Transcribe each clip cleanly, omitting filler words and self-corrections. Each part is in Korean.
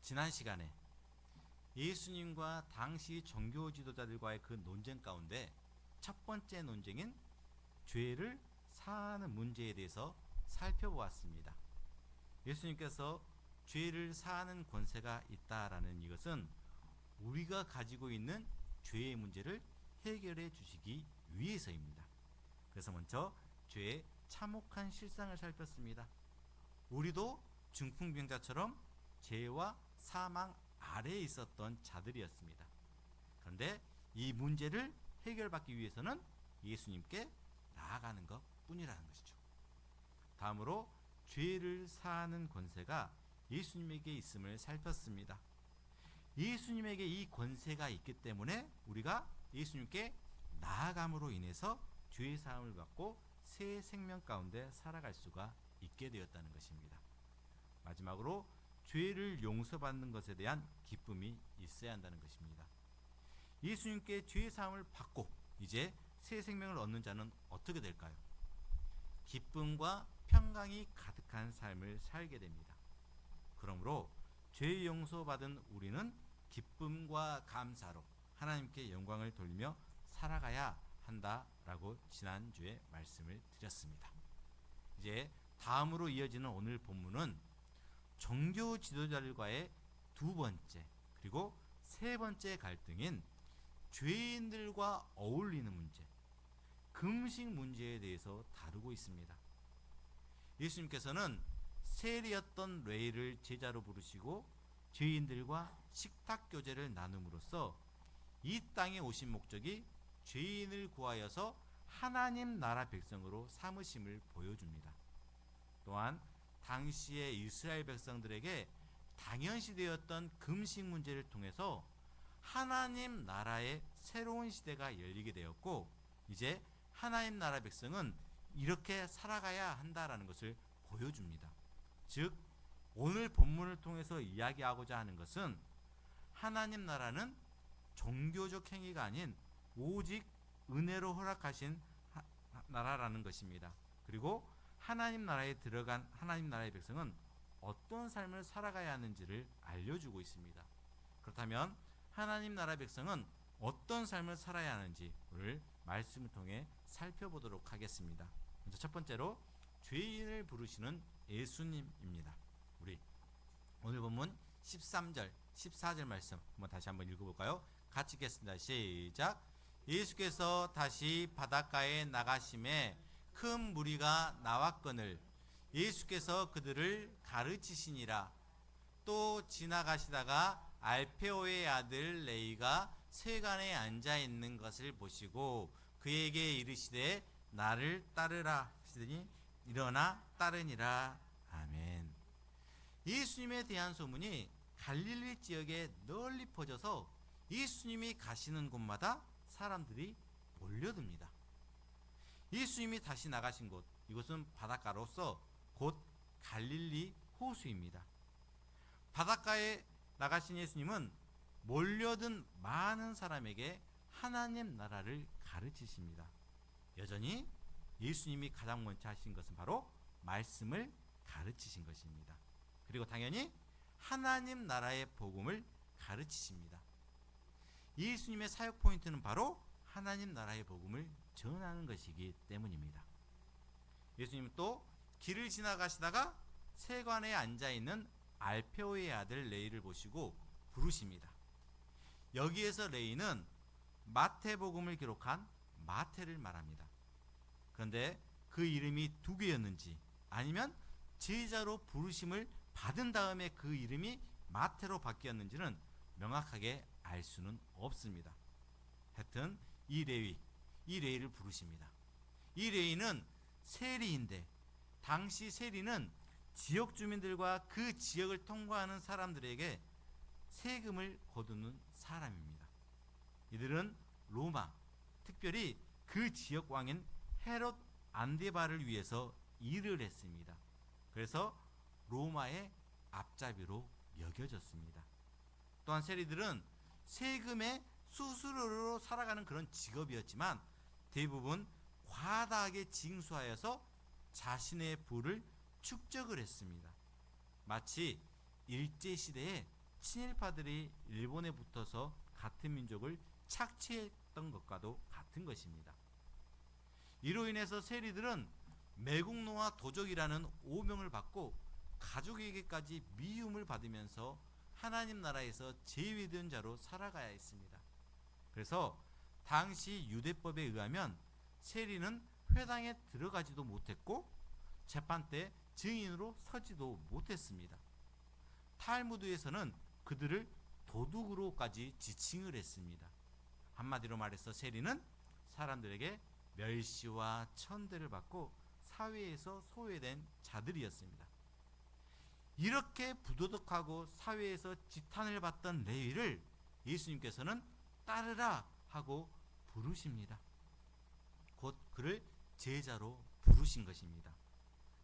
지난 시간에 예수님과 당시 종교 지도자들과의 그 논쟁 가운데 첫 번째 논쟁인 죄를 사하는 문제에 대해서 살펴보았습니다. 예수님께서 죄를 사하는 권세가 있다라는 이것은 우리가 가지고 있는 죄의 문제를 해결해 주시기 위해서입니다. 그래서 먼저 죄의 참혹한 실상을 살폈습니다. 우리도 중풍병자처럼 죄와 사망 아래에 있었던 자들이었습니다. 그런데 이 문제를 해결받기 위해서는 예수님께 나아가는 것 뿐이라는 것이죠. 다음으로 죄를 사하는 권세가 예수님에게 있음을 살폈습니다. 예수님에게 이 권세가 있기 때문에 우리가 예수님께 나아감으로 인해서 죄의 사함을 받고 새 생명 가운데 살아갈 수가 있게 되었다는 것입니다. 마지막으로 죄를 용서받는 것에 대한 기쁨이 있어야 한다는 것입니다. 예수님께 죄의 사함을 받고 이제 새 생명을 얻는 자는 어떻게 될까요? 기쁨과 평강이 가득한 삶을 살게 됩니다. 그러므로 죄 용서받은 우리는 기쁨과 감사로 하나님께 영광을 돌리며 살아가야 한다라고 지난주에 말씀을 드렸습니다. 이제 다음으로 이어지는 오늘 본문은 종교 지도자들과의 두 번째 그리고 세 번째 갈등인 죄인들과 어울리는 문제, 금식 문제에 대해서 다루고 있습니다. 예수님께서는 세리였던 레위를 제자로 부르시고 죄인들과 식탁 교제를 나눔으로써 이 땅에 오신 목적이 죄인을 구하여서 하나님 나라 백성으로 삼으심을 보여줍니다. 또한 당시의 이스라엘 백성들에게 당연시되었던 금식 문제를 통해서 하나님 나라의 새로운 시대가 열리게 되었고 이제 하나님 나라 백성은 이렇게 살아가야 한다라는 것을 보여줍니다. 즉 오늘 본문을 통해서 이야기하고자 하는 것은 하나님 나라는 종교적 행위가 아닌 오직 은혜로 허락하신 나라라는 것입니다. 그리고 하나님 나라에 들어간 하나님 나라의 백성은 어떤 삶을 살아가야 하는지를 알려주고 있습니다. 그렇다면 하나님 나라 백성은 어떤 삶을 살아야 하는지 오늘 말씀을 통해 살펴보도록 하겠습니다. 먼저 첫 번째로 죄인을 부르시는 예수님입니다. 우리 오늘 본문 13절, 14절 말씀 다시 한번 읽어볼까요? 같이 읽겠습니다. 시작. 예수께서 다시 바닷가에 나가심에 큰 무리가 나왔거늘 예수께서 그들을 가르치시니라. 또 지나가시다가 알페오의 아들 레위가 세간에 앉아 있는 것을 보시고 그에게 이르시되 나를 따르라 하시더니 일어나 따르니라. 아멘. 예수님에 대한 소문이 갈릴리 지역에 널리 퍼져서 예수님이 가시는 곳마다 사람들이 몰려듭니다. 예수님이 다시 나가신 곳, 이곳은 바닷가로서 곧 갈릴리 호수입니다. 바닷가에 나가신 예수님은 몰려든 많은 사람에게 하나님 나라를 가르치십니다. 여전히 예수님이 가장 먼저 하신 것은 바로 말씀을 가르치신 것입니다. 그리고 당연히 하나님 나라의 복음을 가르치십니다. 예수님의 사역 포인트는 바로 하나님 나라의 복음을 전하는 것이기 때문입니다. 예수님은 또 길을 지나가시다가 세관에 앉아있는 알페오의 아들 레위를 보시고 부르십니다. 여기에서 레위는 마태복음을 기록한 마태를 말합니다. 그런데 그 이름이 두 개였는지 아니면 제자로 부르심을 받은 다음에 그 이름이 마태로 바뀌었는지는 명확하게 알 수는 없습니다. 하여튼 이 레위를 부르십니다. 이 레위는 세리인데 당시 세리는 지역 주민들과 그 지역을 통과하는 사람들에게 세금을 거두는 사람입니다. 이들은 로마, 특별히 그 지역 왕인 헤롯 안데바를 위해서 일을 했습니다. 그래서 로마의 앞잡이로 여겨졌습니다. 또한 세리들은 세금의 수수료로 살아가는 그런 직업이었지만 대부분 과다하게 징수하여서 자신의 부를 축적을 했습니다. 마치 일제시대에 친일파들이 일본에 붙어서 같은 민족을 착취했던 것과도 같은 것입니다. 이로 인해서 세리들은 매국노와 도적이라는 오명을 받고 가족에게까지 미움을 받으면서 하나님 나라에서 제외된 자로 살아가야 했습니다. 그래서 당시 유대법에 의하면 세리는 회당에 들어가지도 못했고 재판 때 증인으로 서지도 못했습니다. 탈무드에서는 그들을 도둑으로까지 지칭을 했습니다. 한마디로 말해서 세리는 사람들에게 멸시와 천대를 받고 사회에서 소외된 자들이었습니다. 이렇게 부도덕하고 사회에서 지탄을 받던 레위를 예수님께서는 따르라 하고 부르십니다. 곧 그를 제자로 부르신 것입니다.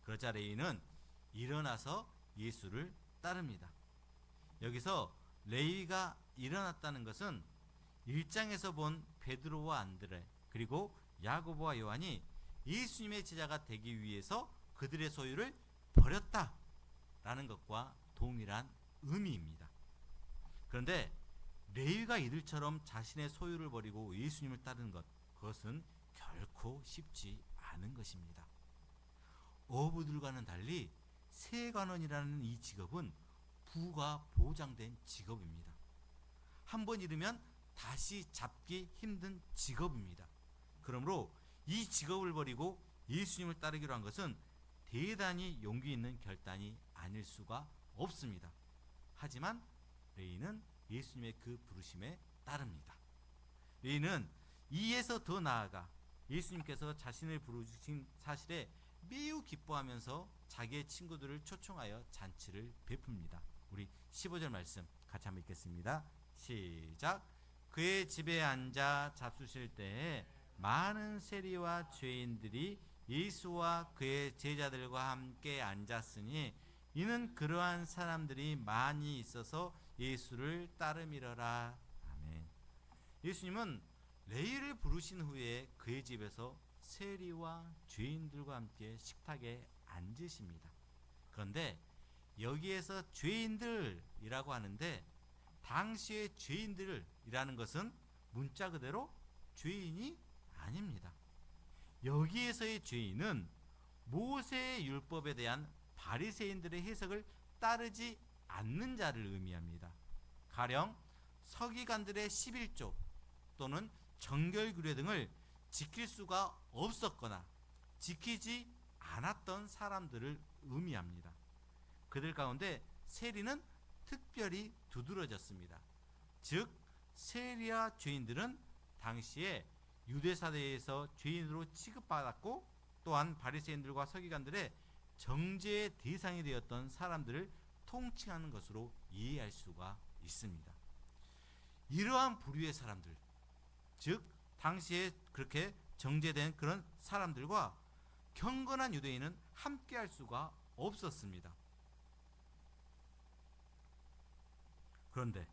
그러자 레위는 일어나서 예수를 따릅니다. 여기서 레위가 일어났다는 것은 1장에서 본 베드로와 안드레 그리고 야고보와 요한이 예수님의 제자가 되기 위해서 그들의 소유를 버렸다라는 것과 동일한 의미입니다. 그런데 레위가 이들처럼 자신의 소유를 버리고 예수님을 따르는 것, 그것은 결코 쉽지 않은 것입니다. 어부들과는 달리 세관원이라는 이 직업은 부가 보장된 직업입니다. 한번 잃으면 다시 잡기 힘든 직업입니다. 그러므로 이 직업을 버리고 예수님을 따르기로 한 것은 대단히 용기 있는 결단이 아닐 수가 없습니다. 하지만 레위는 예수님의 그 부르심에 따릅니다. 레위는 이에서 더 나아가 예수님께서 자신을 부르신 사실에 매우 기뻐하면서 자기의 친구들을 초청하여 잔치를 베풉니다. 우리 15절 말씀 같이 한번 읽겠습니다. 시작. 그의 집에 앉아 잡수실 때에 많은 세리와 죄인들이 예수와 그의 제자들과 함께 앉았으니 이는 그러한 사람들이 많이 있어서 예수를 따름이러라. 아멘. 예수님은 레위를 부르신 후에 그의 집에서 세리와 죄인들과 함께 식탁에 앉으십니다. 그런데 여기에서 죄인들이라고 하는데 당시의 죄인들이라는 것은 문자 그대로 죄인이 아닙니다. 여기에서의 죄인은 모세의 율법에 대한 바리새인들의 해석을 따르지 않는 자를 의미합니다. 가령 서기관들의 11조 또는 정결규례 등을 지킬 수가 없었거나 지키지 않았던 사람들을 의미합니다. 그들 가운데 세리는 특별히 두드러졌습니다. 즉 세리와 죄인들은 당시에 유대사회에서 죄인으로 취급받았고 또한 바리새인들과 서기관들의 정죄의 대상이 되었던 사람들을 통칭하는 것으로 이해할 수가 있습니다. 이러한 부류의 사람들, 즉 당시에 그렇게 정죄된 그런 사람들과 경건한 유대인은 함께할 수가 없었습니다. 그런데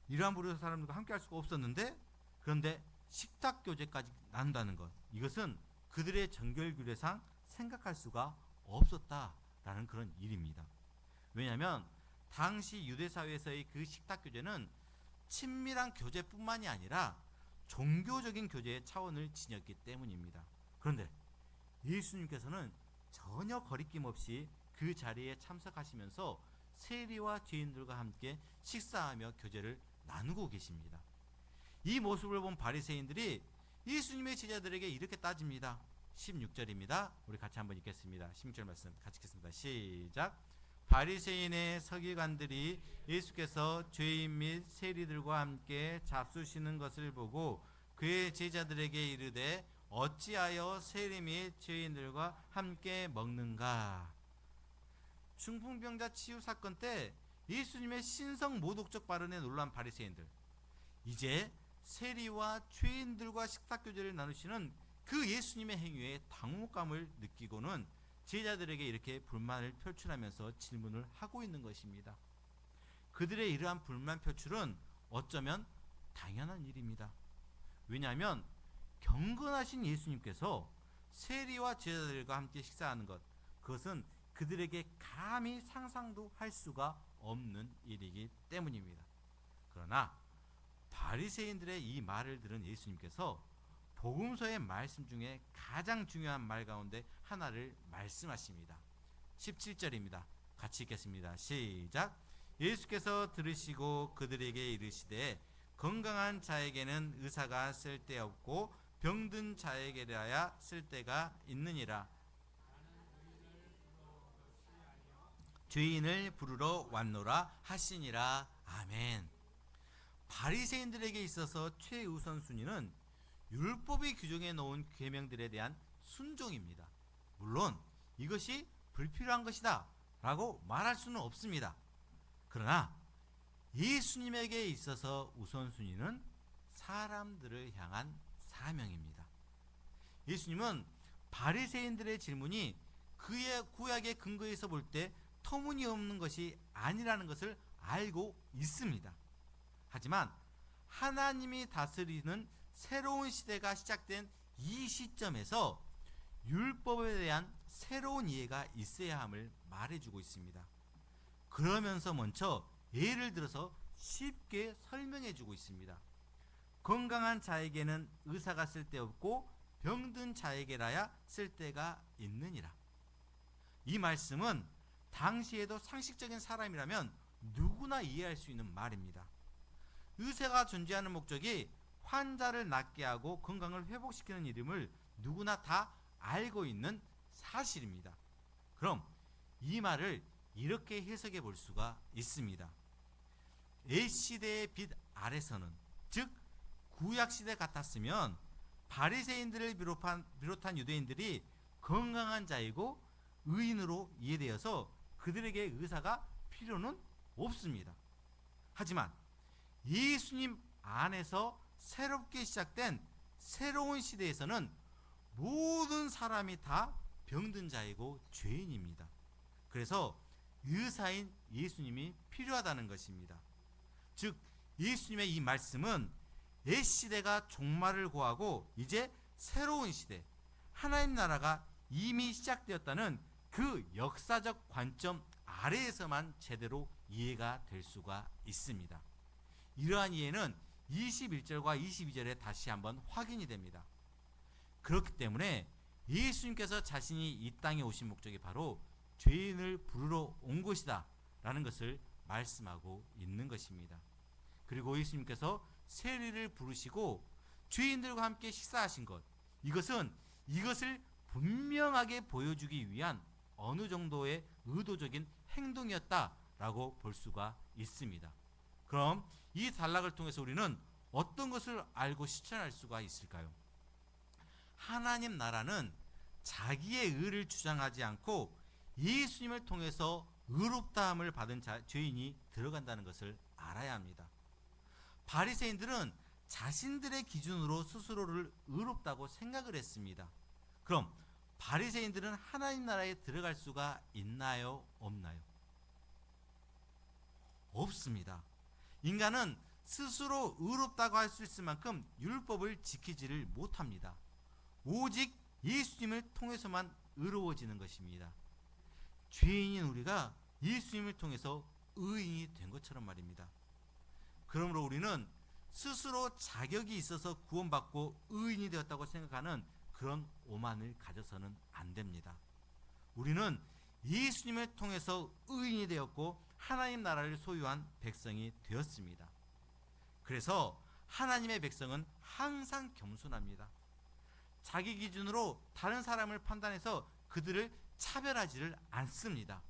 이러한 부류의 사람들과 함께할 수가 없었는데 그런데 식탁 교제까지 나눈다는 것, 이것은 그들의 정결규례상 생각할 수가 없었다라는 그런 일입니다. 왜냐하면 당시 유대사회에서의 그 식탁 교제는 친밀한 교제뿐만이 아니라 종교적인 교제의 차원을 지녔기 때문입니다. 그런데 예수님께서는 전혀 거리낌 없이 그 자리에 참석하시면서 세리와 죄인들과 함께 식사하며 교제를 나누고 계십니다. 이 모습을 본 바리새인들이 예수님의 제자들에게 이렇게 따집니다. 16절입니다. 우리 같이 한번 읽겠습니다. 16절 말씀 같이 읽겠습니다. 시작. 바리새인의 서기관들이 예수께서 죄인 및 세리들과 함께 잡수시는 것을 보고 그의 제자들에게 이르되 어찌하여 세리 및 죄인들과 함께 먹는가. 중풍병자 치유 사건 때 예수님의 신성 모독적 발언에 놀란 바리새인들, 이제 세리와 죄인들과 식탁 교제를 나누시는 그 예수님의 행위에 당혹감을 느끼고는 제자들에게 이렇게 불만을 표출하면서 질문을 하고 있는 것입니다. 그들의 이러한 불만 표출은 어쩌면 당연한 일입니다. 왜냐하면 경건하신 예수님께서 세리와 제자들과 함께 식사하는 것, 그것은 그들에게 감히 상상도 할 수가 없는 일이기 때문입니다. 그러나 바리새인들의 이 말을 들은 예수님께서 복음서의 말씀 중에 가장 중요한 말 가운데 하나를 말씀하십니다. 17절입니다. 같이 읽겠습니다. 시작. 예수께서 들으시고 그들에게 이르시되 건강한 자에게는 의사가 쓸데없고 병든 자에게라야 쓸데가 있느니라. 죄인을 부르러 왔노라 하시니라. 아멘. 바리새인들에게 있어서 최우선순위는 율법이 규정해 놓은 계명들에 대한 순종입니다. 물론 이것이 불필요한 것이다 라고 말할 수는 없습니다. 그러나 예수님에게 있어서 우선순위는 사람들을 향한 사명입니다. 예수님은 바리새인들의 질문이 그의 구약의 근거에서 볼 때 터무니없는 것이 아니라는 것을 알고 있습니다. 하지만 하나님이 다스리는 새로운 시대가 시작된 이 시점에서 율법에 대한 새로운 이해가 있어야 함을 말해주고 있습니다. 그러면서 먼저 예를 들어서 쉽게 설명해주고 있습니다. 건강한 자에게는 의사가 쓸데없고 병든 자에게라야 쓸데가 있느니라. 이 말씀은 당시에도 상식적인 사람이라면 누구나 이해할 수 있는 말입니다. 의사가 존재하는 목적이 환자를 낫게 하고 건강을 회복시키는 이름을 누구나 다 알고 있는 사실입니다. 그럼 이 말을 이렇게 해석해 볼 수가 있습니다. 옛시대의 빛 아래서는, 즉 구약시대 같았으면 바리새인들을 비롯한 유대인들이 건강한 자이고 의인으로 이해되어서 그들에게 의사가 필요는 없습니다. 하지만 예수님 안에서 새롭게 시작된 새로운 시대에서는 모든 사람이 다 병든 자이고 죄인입니다. 그래서 의사인 예수님이 필요하다는 것입니다. 즉 예수님의 이 말씀은 옛 시대가 종말을 고하고 이제 새로운 시대, 하나님 나라가 이미 시작되었다는 그 역사적 관점 아래에서만 제대로 이해가 될 수가 있습니다. 이러한 이해는 21절과 22절에 다시 한번 확인이 됩니다. 그렇기 때문에 예수님께서 자신이 이 땅에 오신 목적이 바로 죄인을 부르러 온 것이다 라는 것을 말씀하고 있는 것입니다. 그리고 예수님께서 세리를 부르시고 죄인들과 함께 식사하신 것, 이것을 분명하게 보여주기 위한 어느 정도의 의도적인 행동이었다라고 볼 수가 있습니다. 그럼 이 단락을 통해서 우리는 어떤 것을 알고 실천할 수가 있을까요? 하나님 나라는 자기의 의를 주장하지 않고 예수님을 통해서 의롭다함을 받은 죄인이 들어간다는 것을 알아야 합니다. 바리새인들은 자신들의 기준으로 스스로를 의롭다고 생각을 했습니다. 그럼 바리새인들은 하나님 나라에 들어갈 수가 있나요? 없나요? 없습니다. 인간은 스스로 의롭다고 할 수 있을 만큼 율법을 지키지를 못합니다. 오직 예수님을 통해서만 의로워지는 것입니다. 죄인인 우리가 예수님을 통해서 의인이 된 것처럼 말입니다. 그러므로 우리는 스스로 자격이 있어서 구원받고 의인이 되었다고 생각하는 그런 오만을 가져서는 안 됩니다. 우리는 예수님을 통해서 의인이 되었고 하나님 나라를 소유한 백성이 되었습니다. 그래서 하나님의 백성은 항상 겸손합니다. 자기 기준으로 다른 사람을 판단해서 그들을 차별하지를 않습니다.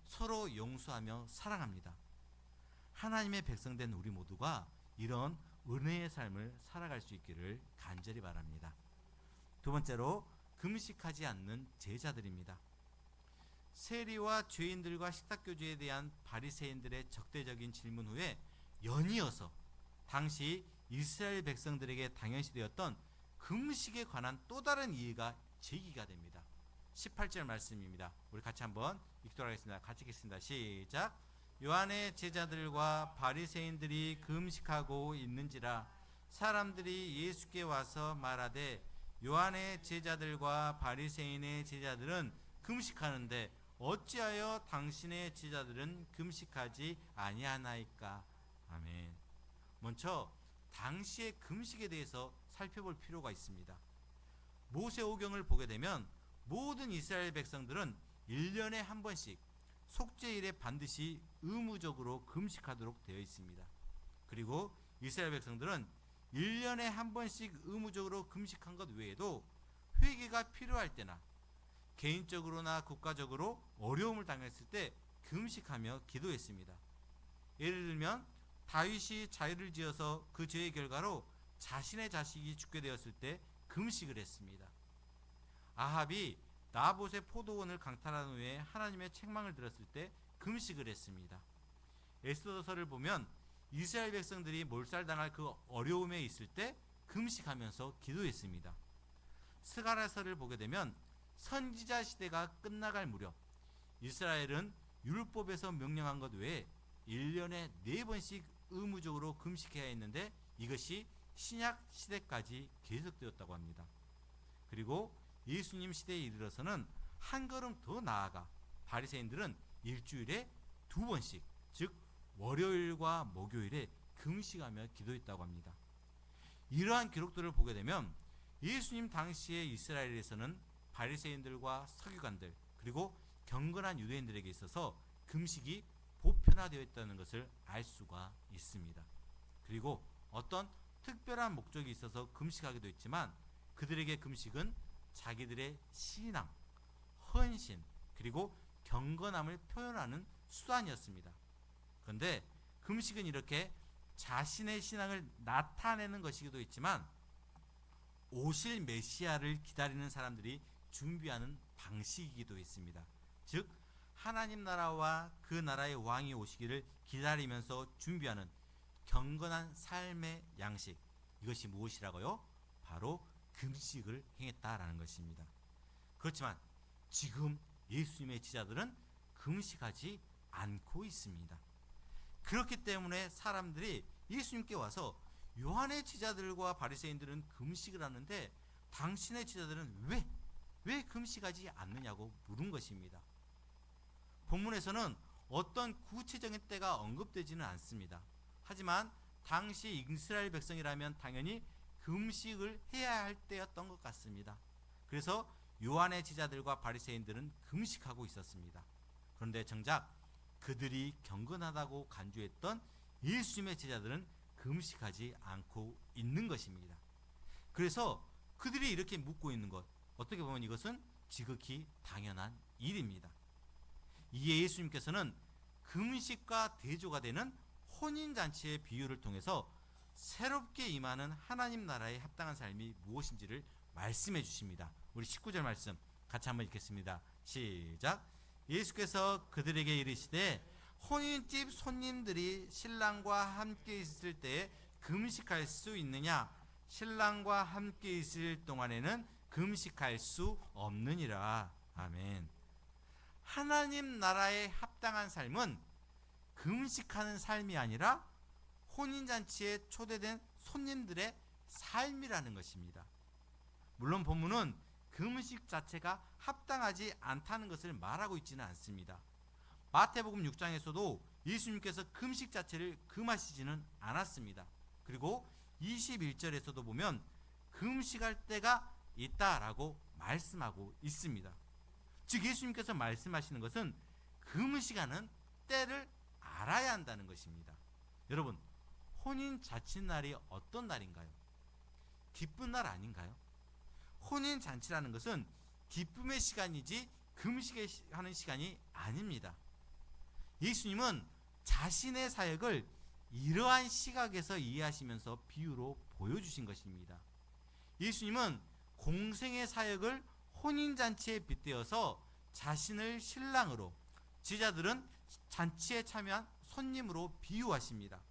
서로 용서하며 사랑합니다. 하나님의 백성된 우리 모두가 이런 은혜의 삶을 살아갈 수 있기를 간절히 바랍니다. 두 번째로 금식하지 않는 제자들입니다. 세리와 죄인들과 식탁교제에 대한 바리새인들의 적대적인 질문 후에 연이어서 당시 이스라엘 백성들에게 당연시되었던 금식에 관한 또 다른 이해가 제기가 됩니다. 18절 말씀입니다. 우리 같이 한번 읽도록 하겠습니다. 같이 읽겠습니다. 시작. 요한의 제자들과 바리새인들이 금식하고 있는지라 사람들이 예수께 와서 말하되 요한의 제자들과 바리새인의 제자들은 금식하는데 어찌하여 당신의 제자들은 금식하지 아니하나이까. 아멘. 먼저 당시의 금식에 대해서 살펴볼 필요가 있습니다. 모세오경을 보게 되면 모든 이스라엘 백성들은 1년에 한 번씩 속죄일에 반드시 의무적으로 금식하도록 되어 있습니다. 그리고 이스라엘 백성들은 1년에 한 번씩 의무적으로 금식한 것 외에도 회개가 필요할 때나 개인적으로나 국가적으로 어려움을 당했을 때 금식하며 기도했습니다. 예를 들면 다윗이 자유를 지어서 그 죄의 결과로 자신의 자식이 죽게 되었을 때 금식을 했습니다. 아합이 나봇의 포도원을 강탈한 후에 하나님의 책망을 들었을 때 금식을 했습니다. 에스더서를 보면 이스라엘 백성들이 몰살당할 그 어려움에 있을 때 금식하면서 기도했습니다. 스가랴서를 보게 되면 선지자 시대가 끝나갈 무렵 이스라엘은 율법에서 명령한 것 외에 1년에 4번씩 의무적으로 금식해야 했는데 이것이 신약 시대까지 계속되었다고 합니다. 그리고 예수님 시대에 이르러서는 한 걸음 더 나아가 바리새인들은 일주일에 2번씩, 즉 월요일과 목요일에 금식하며 기도했다고 합니다. 이러한 기록들을 보게 되면 예수님 당시의 이스라엘에서는 바리새인들과 서기관들 그리고 경건한 유대인들에게 있어서 금식이 보편화되어 있다는 것을 알 수가 있습니다. 그리고 어떤 특별한 목적이 있어서 금식하기도 했지만 그들에게 금식은 자기들의 신앙, 헌신 그리고 경건함을 표현하는 수단이었습니다. 그런데 금식은 이렇게 자신의 신앙을 나타내는 것이기도 했지만 오실 메시아를 기다리는 사람들이 준비하는 방식이기도 했습니다. 즉 하나님 나라와 그 나라의 왕이 오시기를 기다리면서 준비하는 경건한 삶의 양식, 이것이 무엇이라고요? 바로 금식을 행했다라는 것입니다. 그렇지만 지금 예수님의 제자들은 금식하지 않고 있습니다. 그렇기 때문에 사람들이 예수님께 와서 요한의 제자들과 바리새인들은 금식을 하는데 당신의 제자들은 왜 금식하지 않느냐고 물은 것입니다. 본문에서는 어떤 구체적인 때가 언급되지는 않습니다. 하지만 당시 이스라엘 백성이라면 당연히 금식을 해야 할 때였던 것 같습니다. 그래서 요한의 제자들과 바리새인들은 금식하고 있었습니다. 그런데 정작 그들이 경건하다고 간주했던 예수님의 제자들은 금식하지 않고 있는 것입니다. 그래서 그들이 이렇게 묻고 있는 것, 어떻게 보면 이것은 지극히 당연한 일입니다. 이에 예수님께서는 금식과 대조가 되는 혼인잔치의 비유를 통해서 새롭게 임하는 하나님 나라에 합당한 삶이 무엇인지를 말씀해 주십니다. 우리 19절 말씀 같이 한번 읽겠습니다. 시작. 예수께서 그들에게 이르시되 혼인집 손님들이 신랑과 함께 있을 때에 금식할 수 있느냐? 신랑과 함께 있을 동안에는 금식할 수 없느니라. 아멘. 하나님 나라에 합당한 삶은 금식하는 삶이 아니라 혼인잔치에 초대된 손님들의 삶이라는 것입니다. 물론 본문은 금식 자체가 합당하지 않다는 것을 말하고 있지는 않습니다. 마태복음 6장에서도 예수님께서 금식 자체를 금하시지는 않았습니다. 그리고 21절에서도 보면 금식할 때가 있다라고 말씀하고 있습니다. 즉 예수님께서 말씀하시는 것은 금식하는 때를 알아야 한다는 것입니다. 여러분, 혼인 잔치날이 어떤 날인가요? 기쁜 날 아닌가요? 혼인 잔치라는 것은 기쁨의 시간이지 금식하는 시간이 아닙니다. 예수님은 자신의 사역을 이러한 시각에서 이해하시면서 비유로 보여주신 것입니다. 예수님은 공생의 사역을 혼인잔치에 빗대어서 자신을 신랑으로, 제자들은 잔치에 참여한 손님으로 비유하십니다.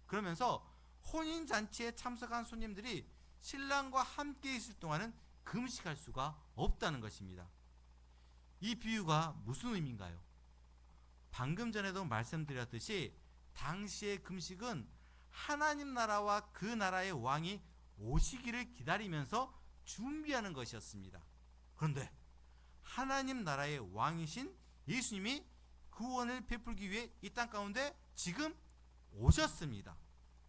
그러면서 혼인잔치에 참석한 손님들이 신랑과 함께 있을 동안은 금식할 수가 없다는 것입니다. 이 비유가 무슨 의미인가요? 방금 전에도 말씀드렸듯이 당시의 금식은 하나님 나라와 그 나라의 왕이 오시기를 기다리면서 준비하는 것이었습니다. 그런데 하나님 나라의 왕이신 예수님이 구원을 베풀기 위해 이 땅 가운데 지금 오셨습니다.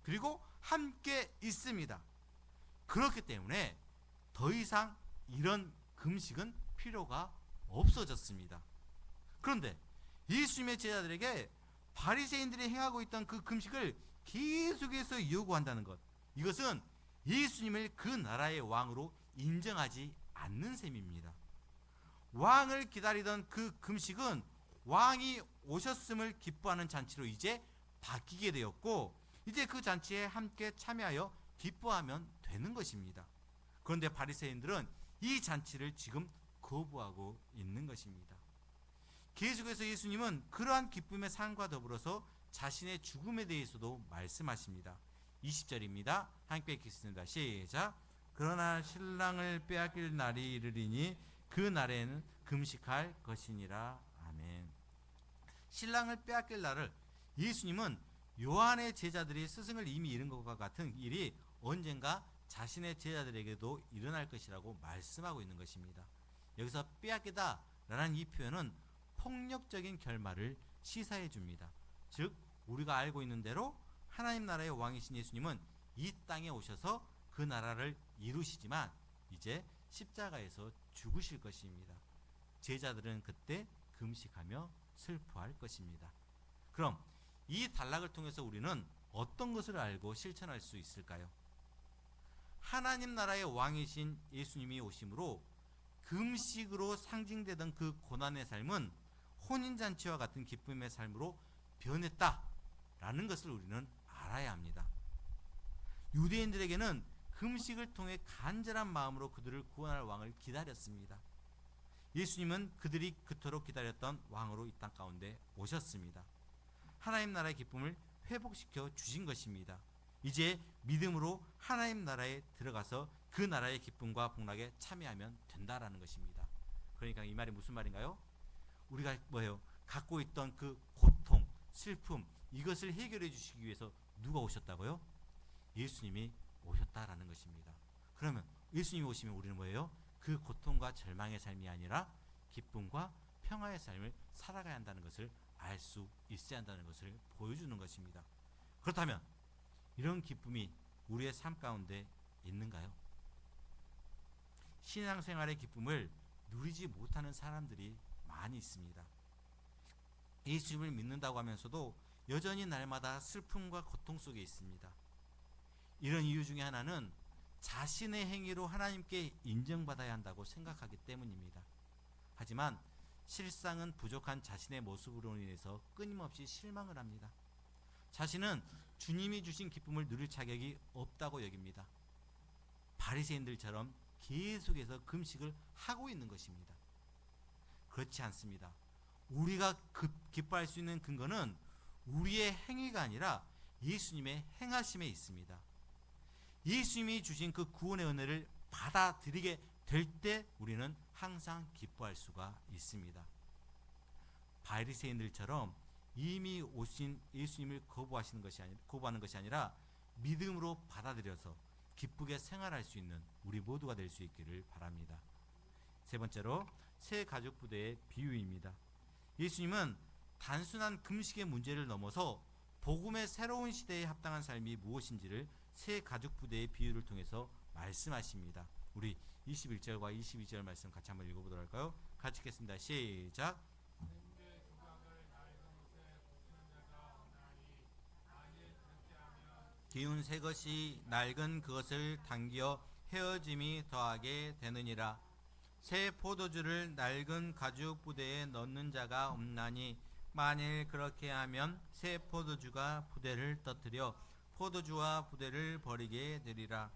그리고 함께 있습니다. 그렇기 때문에 더 이상 이런 금식은 필요가 없어졌습니다. 그런데 예수님의 제자들에게 바리새인들이 행하고 있던 그 금식을 계속해서 요구한다는 것, 이것은 예수님을 그 나라의 왕으로 인정하지 않는 셈입니다. 왕을 기다리던 그 금식은 왕이 오셨음을 기뻐하는 잔치로 이제 바뀌게 되었고, 이제 그 잔치에 함께 참여하여 기뻐하면 되는 것입니다. 그런데 바리새인들은 이 잔치를 지금 거부하고 있는 것입니다. 계속해서 예수님은 그러한 기쁨의 삶과 더불어서 자신의 죽음에 대해서도 말씀하십니다. 20절입니다. 함께 읽겠습니다. 시작. 그러나 신랑을 빼앗길 날이 이르리니 그 날에는 금식할 것이니라. 아멘. 신랑을 빼앗길 날을 예수님은 요한의 제자들이 스승을 이미 잃은 것과 같은 일이 언젠가 자신의 제자들에게도 일어날 것이라고 말씀하고 있는 것입니다. 여기서 빼앗기다 라는 이 표현은 폭력적인 결말을 시사해 줍니다. 즉 우리가 알고 있는 대로 하나님 나라의 왕이신 예수님은 이 땅에 오셔서 그 나라를 이루시지만 이제 십자가에서 죽으실 것입니다. 제자들은 그때 금식하며 슬퍼할 것입니다. 그럼 이 단락을 통해서 우리는 어떤 것을 알고 실천할 수 있을까요? 하나님 나라의 왕이신 예수님이 오심으로 금식으로 상징되던 그 고난의 삶은 혼인잔치와 같은 기쁨의 삶으로 변했다라는 것을 우리는 알아야 합니다. 유대인들에게는 금식을 통해 간절한 마음으로 그들을 구원할 왕을 기다렸습니다. 예수님은 그들이 그토록 기다렸던 왕으로 이 땅 가운데 오셨습니다. 하나님 나라의 기쁨을 회복시켜 주신 것입니다. 이제 믿음으로 하나님 나라에 들어가서 그 나라의 기쁨과 복락에 참여하면 된다라는 것입니다. 그러니까 이 말이 무슨 말인가요? 우리가 갖고 있던 그 고통, 슬픔, 이것을 해결해 주시기 위해서 누가 오셨다고요? 예수님이 오셨다라는 것입니다. 그러면 예수님이 오시면 우리는 뭐예요? 그 고통과 절망의 삶이 아니라 기쁨과 평화의 삶을 살아가야 한다는 것을 알 수 있어야 한다는 것을 보여주는 것입니다. 그렇다면 이런 기쁨이 우리의 삶 가운데 있는가요? 신앙생활의 기쁨을 누리지 못하는 사람들이 많이 있습니다. 예수님을 믿는다고 하면서도 여전히 날마다 슬픔과 고통 속에 있습니다. 이런 이유 중에 하나는 자신의 행위로 하나님께 인정받아야 한다고 생각하기 때문입니다. 하지만 실상은 부족한 자신의 모습으로 인해서 끊임없이 실망을 합니다. 자신은 주님이 주신 기쁨을 누릴 자격이 없다고 여깁니다. 바리새인들처럼 계속해서 금식을 하고 있는 것입니다. 그렇지 않습니다. 우리가 기뻐할 수 있는 근거는 우리의 행위가 아니라 예수님의 행하심에 있습니다. 예수님이 주신 그 구원의 은혜를 받아들이게 될 때 우리는 항상 기뻐할 수가 있습니다. 바리새인들처럼 이미 오신 예수님을 거부하는 것이 아니라 믿음으로 받아들여서 기쁘게 생활할 수 있는 우리 모두가 될 수 있기를 바랍니다. 세 번째로 새 가족 부대의 비유입니다. 예수님은 단순한 금식의 문제를 넘어서 복음의 새로운 시대에 합당한 삶이 무엇인지를 새 가족 부대의 비유를 통해서 말씀하십니다. 우리 21절과 22절 말씀 같이 한번 읽어보도록 할까요? 같이 읽겠습니다. 시작. 기운 새 것이 낡은 그것을 당겨 헤어짐이 더하게 되느니라. 새 포도주를 낡은 가죽 부대에 넣는 자가 없나니 만일 그렇게 하면 새 포도주가 부대를 떠뜨려 포도주와 부대를 버리게 되리라.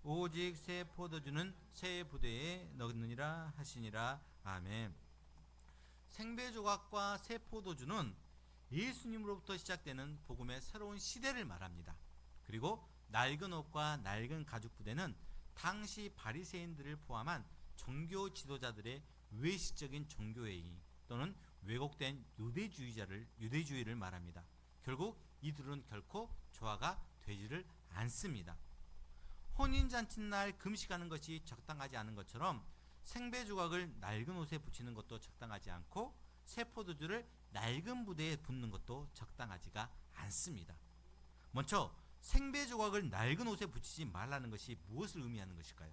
오직 새 포도주는 새 부대에 넣느니라 하시니라. 아멘. 생배 조각과 새 포도주는 예수님으로부터 시작되는 복음의 새로운 시대를 말합니다. 그리고 낡은 옷과 낡은 가죽 부대는 당시 바리새인들을 포함한 종교 지도자들의 외식적인 종교행위 또는 왜곡된 유대주의를 말합니다. 결국 이들은 결코 조화가 되지를 않습니다. 혼인잔치날 금식하는 것이 적당하지 않은 것처럼 생배 조각을 낡은 옷에 붙이는 것도 적당하지 않고 새 포도주를 낡은 부대에 붓는 것도 적당하지가 않습니다. 먼저 생배 조각을 낡은 옷에 붙이지 말라는 것이 무엇을 의미하는 것일까요?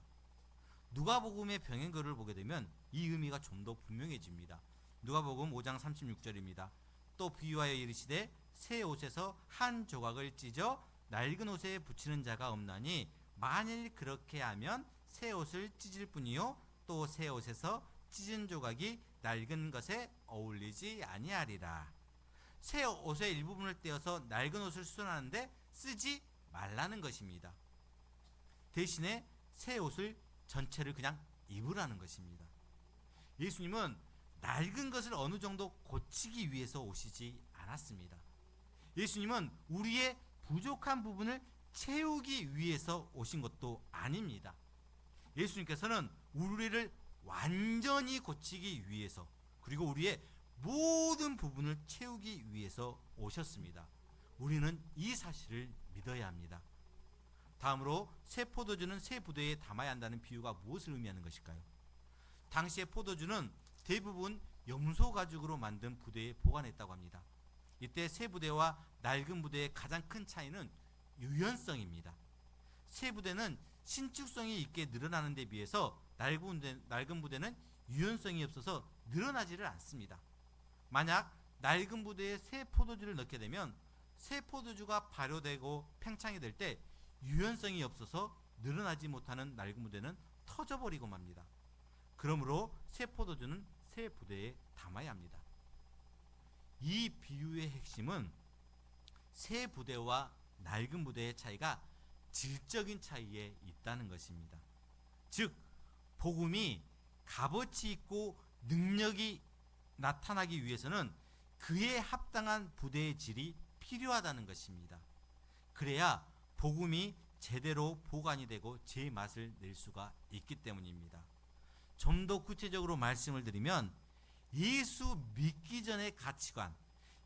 누가복음의 병행글을 보게 되면 이 의미가 좀 더 분명해집니다. 누가복음 5장 36절입니다. 또 비유하여 이르시되 새 옷에서 한 조각을 찢어 낡은 옷에 붙이는 자가 없나니 만일 그렇게 하면 새 옷을 찢을 뿐이요 또 새 옷에서 찢은 조각이 낡은 것에 어울리지 아니하리라. 새 옷의 일부분을 떼어서 낡은 옷을 수선하는데 쓰지 말라는 것입니다. 대신에 새 옷을 전체를 그냥 입으라는 것입니다. 예수님은 낡은 것을 어느 정도 고치기 위해서 오시지 않았습니다. 예수님은 우리의 부족한 부분을 채우기 위해서 오신 것도 아닙니다. 예수님께서는 우리를 완전히 고치기 위해서, 그리고 우리의 모든 부분을 채우기 위해서 오셨습니다. 우리는 이 사실을 믿어야 합니다. 다음으로 새 포도주는 새 부대에 담아야 한다는 비유가 무엇을 의미하는 것일까요? 당시의 포도주는 대부분 염소 가죽으로 만든 부대에 보관했다고 합니다. 이때 새 부대와 낡은 부대의 가장 큰 차이는 유연성입니다. 새 부대는 신축성이 있게 늘어나는 데 비해서 낡은 부대는 유연성이 없어서 늘어나지를 않습니다. 만약 낡은 부대에 새 포도주를 넣게 되면 새 포도주가 발효되고 팽창이 될 때 유연성이 없어서 늘어나지 못하는 낡은 부대는 터져버리고 맙니다. 그러므로 새 포도주는 새 부대에 담아야 합니다. 이 비유의 핵심은 새 부대와 낡은 부대의 차이가 질적인 차이에 있다는 것입니다. 즉 복음이 값어치 있고 능력이 나타나기 위해서는 그에 합당한 부대의 질이 필요하다는 것입니다. 그래야 복음이 제대로 보관이 되고 제 맛을 낼 수가 있기 때문입니다. 좀 더 구체적으로 말씀을 드리면 예수 믿기 전의 가치관,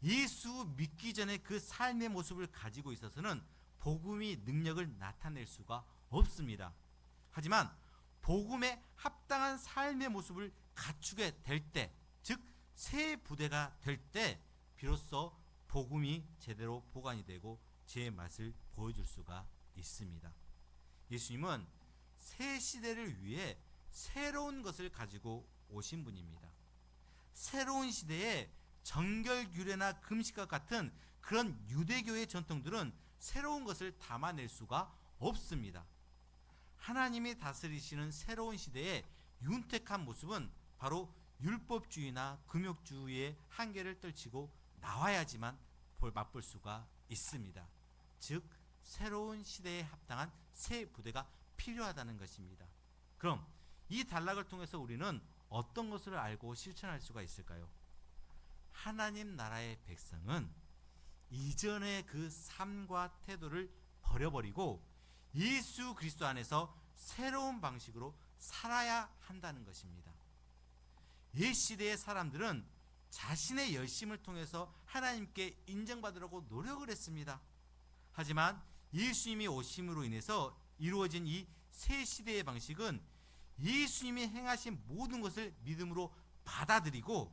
예수 믿기 전에 그 삶의 모습을 가지고 있어서는 복음이 능력을 나타낼 수가 없습니다. 하지만 복음에 합당한 삶의 모습을 갖추게 될 때, 즉 새 부대가 될 때 비로소 복음이 제대로 보관이 되고 제 맛을 보여줄 수가 있습니다. 예수님은 새 시대를 위해 새로운 것을 가지고 오신 분입니다. 새로운 시대에 정결규례나 금식과 같은 그런 유대교의 전통들은 새로운 것을 담아낼 수가 없습니다. 하나님이 다스리시는 새로운 시대의 윤택한 모습은 바로 율법주의나 금욕주의의 한계를 떨치고 나와야지만 맛볼 수가 있습니다. 즉 새로운 시대에 합당한 새 부대가 필요하다는 것입니다. 그럼 이 단락을 통해서 우리는 어떤 것을 알고 실천할 수가 있을까요? 하나님 나라의 백성은 이전의 그 삶과 태도를 버려버리고 예수 그리스도 안에서 새로운 방식으로 살아야 한다는 것입니다. 옛 시대의 사람들은 자신의 열심을 통해서 하나님께 인정받으려고 노력을 했습니다. 하지만 예수님이 오심으로 인해서 이루어진 이 새 시대의 방식은 예수님이 행하신 모든 것을 믿음으로 받아들이고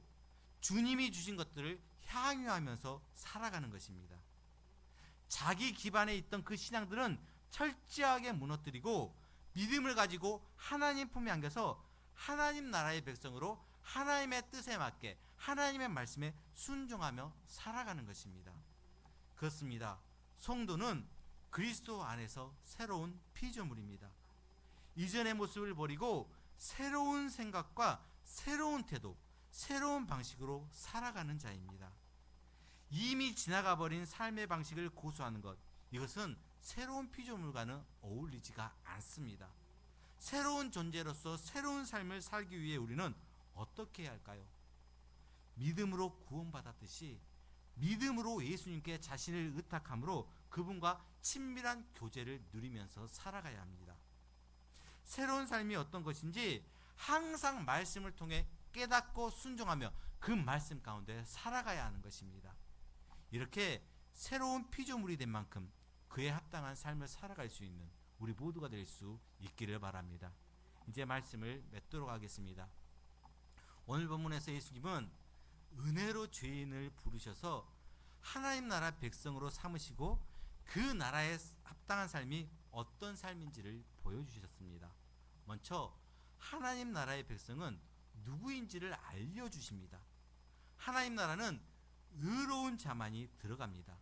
주님이 주신 것들을 향유하면서 살아가는 것입니다. 자기 기반에 있던 그 신앙들은 철저하게 무너뜨리고 믿음을 가지고 하나님 품에 안겨서 하나님 나라의 백성으로 하나님의 뜻에 맞게 하나님의 말씀에 순종하며 살아가는 것입니다. 그렇습니다. 성도는 그리스도 안에서 새로운 피조물입니다. 이전의 모습을 버리고 새로운 생각과 새로운 태도, 새로운 방식으로 살아가는 자입니다. 이미 지나가 버린 삶의 방식을 고수하는 것, 이것은 새로운 피조물과는 어울리지가 않습니다. 새로운 존재로서 새로운 삶을 살기 위해 우리는 어떻게 해야 할까요? 믿음으로 구원받았듯이 믿음으로 예수님께 자신을 의탁함으로 그분과 친밀한 교제를 누리면서 살아가야 합니다. 새로운 삶이 어떤 것인지 항상 말씀을 통해 깨닫고 순종하며 그 말씀 가운데 살아가야 하는 것입니다. 이렇게 새로운 피조물이 된 만큼 그에 합당한 삶을 살아갈 수 있는 우리 모두가 될 수 있기를 바랍니다. 이제 말씀을 맺도록 하겠습니다. 오늘 본문에서 예수님은 은혜로 죄인을 부르셔서 하나님 나라 백성으로 삼으시고 그 나라에 합당한 삶이 어떤 삶인지를 보여주셨습니다. 먼저 하나님 나라의 백성은 누구인지를 알려주십니다. 하나님 나라는 의로운 자만이 들어갑니다.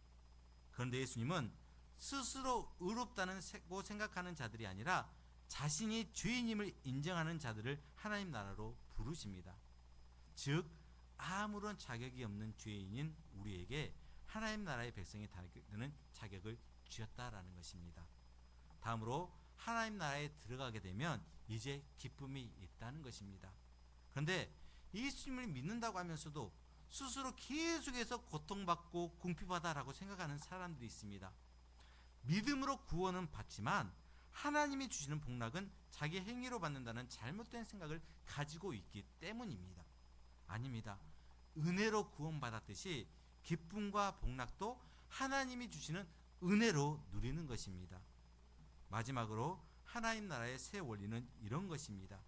그런데 예수님은 스스로 의롭다는 생각하는 자들이 아니라 자신이 죄인임을 인정하는 자들을 하나님 나라로 부르십니다. 즉 아무런 자격이 없는 죄인인 우리에게 하나님 나라의 백성이 되는 자격을 주셨다라는 것입니다. 다음으로 하나님 나라에 들어가게 되면 이제 기쁨이 있다는 것입니다. 그런데 예수님을 믿는다고 하면서도 스스로 계속해서 고통받고 궁핍하다라고 생각하는 사람들이 있습니다. 믿음으로 구원은 받지만 하나님이 주시는 복락은 자기 행위로 받는다는 잘못된 생각을 가지고 있기 때문입니다. 아닙니다. 은혜로 구원받았듯이 기쁨과 복락도 하나님이 주시는 은혜로 누리는 것입니다. 마지막으로 하나님 나라의 새 원리는 이런 것입니다.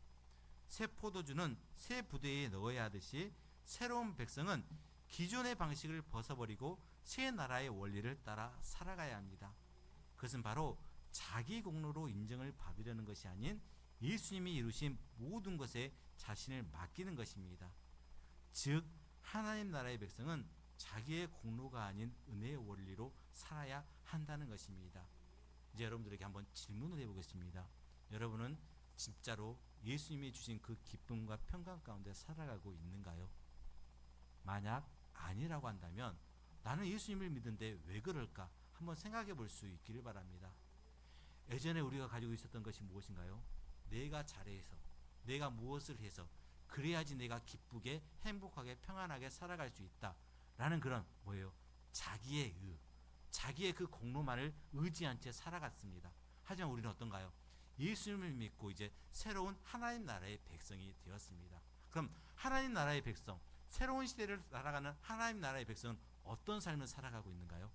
새 포도주는 새 부대에 넣어야 하듯이 새로운 백성은 기존의 방식을 벗어버리고 새 나라의 원리를 따라 살아가야 합니다. 그것은 바로 자기 공로로 인정을 받으려는 것이 아닌 예수님이 이루신 모든 것에 자신을 맡기는 것입니다. 즉 하나님 나라의 백성은 자기의 공로가 아닌 은혜의 원리로 살아야 한다는 것입니다. 이제 여러분들에게 한번 질문을 해보겠습니다. 여러분은 진짜로 예수님이 주신 그 기쁨과 평강 가운데 살아가고 있는가요? 만약 아니라고 한다면 나는 예수님을 믿는데 왜 그럴까? 한번 생각해 볼 수 있기를 바랍니다. 예전에 우리가 가지고 있었던 것이 무엇인가요? 내가 잘해서, 내가 무엇을 해서 그래야지 내가 기쁘게 행복하게 평안하게 살아갈 수 있다 라는 그런 뭐예요? 자기의 자기의 그 공로만을 의지한 채 살아갔습니다. 하지만 우리는 어떤가요? 예수님을 믿고 이제 새로운 하나님 나라의 백성이 되었습니다. 그럼 하나님 나라의 백성, 새로운 시대를 살아가는 하나님 나라의 백성은 어떤 삶을 살아가고 있는가요?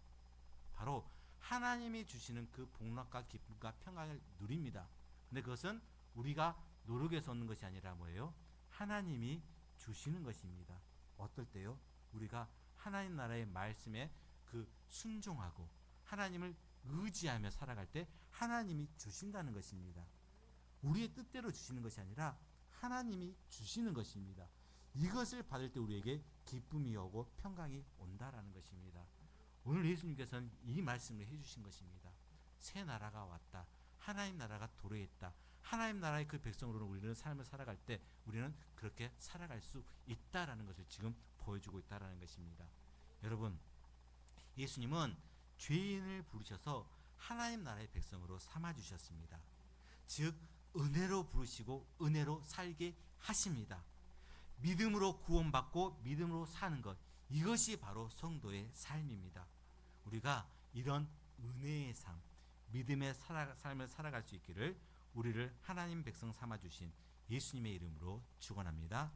바로 하나님이 주시는 그 복락과 기쁨과 평강을 누립니다. 근데 그것은 우리가 노력해서 얻는 것이 아니라 뭐예요? 하나님이 주시는 것입니다. 어떨 때요? 우리가 하나님 나라의 말씀에 그 순종하고 하나님을 의지하며 살아갈 때 하나님이 주신다는 것입니다. 우리의 뜻대로 주시는 것이 아니라 하나님이 주시는 것입니다. 이것을 받을 때 우리에게 기쁨이 오고 평강이 온다라는 것입니다. 오늘 예수님께서는 이 말씀을 해주신 것입니다. 새 나라가 왔다. 하나님 나라가 도래했다. 하나님 나라의 그 백성으로는 우리는 삶을 살아갈 때 우리는 그렇게 살아갈 수 있다라는 것을 지금 보여주고 있다라는 것입니다. 여러분, 예수님은 죄인을 부르셔서 하나님 나라의 백성으로 삼아주셨습니다. 즉 은혜로 부르시고 은혜로 살게 하십니다. 믿음으로 구원받고 믿음으로 사는 것, 이것이 바로 성도의 삶입니다. 우리가 이런 은혜의 삶, 믿음의 삶을 살아갈 수 있기를 우리를 하나님 백성 삼아주신 예수님의 이름으로 축원합니다.